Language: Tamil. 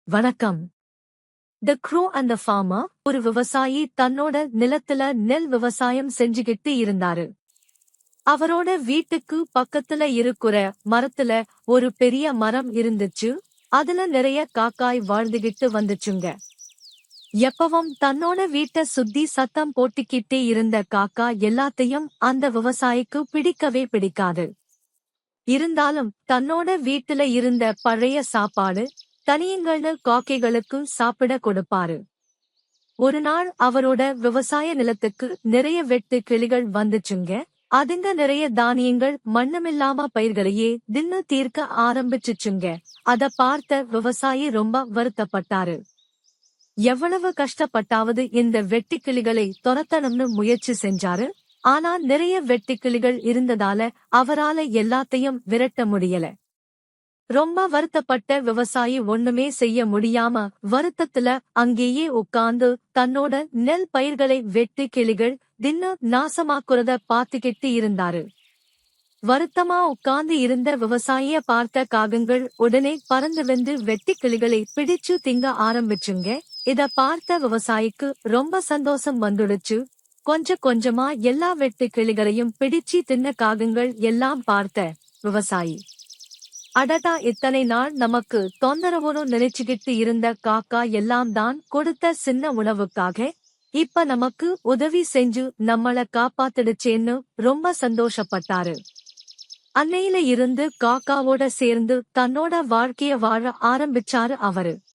வணக்கம். தி க்ரோ அண்ட் த ஃபார்மர். ஒரு விவசாயி தன்னோட நிலத்துல நெல் விவசாயம் செஞ்சுகிட்டு இருந்தாரு. அவரோட வீட்டுக்கு பக்கத்துல இருக்கிற மரத்துல ஒரு பெரிய மரம் இருந்துச்சு. அதுல நிறைய காக்காய் வாழ்ந்துகிட்டு வந்துச்சுங்க. எப்பவும் தன்னோட வீட்டை சுத்தி சத்தம் போட்டுக்கிட்டே இருந்த காக்கா எல்லாத்தையும் அந்த விவசாயிக்கு பிடிக்கவே பிடிக்காது. இருந்தாலும் தன்னோட வீட்டுல இருந்த பழைய சாப்பாடு தனியுங்கள்னு காக்கைகளுக்கு சாப்பிட கொடுப்பாரு. ஒரு நாள் அவரோட விவசாய நிலத்துக்கு நிறைய வெட்டு கிளிகள் வந்துச்சுங்க. அதுங்க நிறைய தானியங்கள் மண்ணுமில்லாம பயிர்களையே தின்னு தீர்க்க ஆரம்பிச்சுச்சுங்க. அத பார்த்த விவசாயி ரொம்ப வருத்தப்பட்டாரு. எவ்வளவு கஷ்டப்பட்டாவது இந்த வெட்டுக்கிளிகளை துரத்தணும்னு முயற்சி செஞ்சாரு. ஆனா நிறைய வெட்டுக்கிளிகள் இருந்ததால அவரால எல்லாத்தையும் விரட்ட முடியல. ரொம்ப வருத்தப்பட்ட விவசாயி ஒண்ணுமே செய்ய முடியாம வருத்தத்துல அங்கேயே உட்கார்ந்து தன்னோட நெல் பயிர்களை வெட்டு கிளிகள் தின்னு நாசமாக்குறத பாத்துக்கிட்டு இருந்தாரு. வருத்தமா உட்கார்ந்து இருந்த விவசாயிய பார்த்த காகங்கள் உடனே பறந்து வந்து வெட்டி கிளிகளை பிடிச்சு திங்க ஆரம்பிச்சுங்க. இத பார்த்த விவசாயிக்கு ரொம்ப சந்தோஷம் வந்துடுச்சு. கொஞ்சமா எல்லா வெட்டு கிளிகளையும் பிடிச்சு தின்ன காகங்கள் எல்லாம் பார்த்த விவசாயி, அடடா, இத்தனை நாள் நமக்கு தொந்தரவுன்னு நினைச்சுக்கிட்டு இருந்த காக்கா எல்லாம் தான் கொடுத்த சின்ன உணவுக்காக இப்ப நமக்கு உதவி செஞ்சு நம்மள காப்பாத்திடுச்சேன்னு ரொம்ப சந்தோஷப்பட்டாரு. அன்னையில இருந்து காக்காவோட சேர்ந்து தன்னோட வாழ்க்கைய வாழ ஆரம்பிச்சாரு அவரு.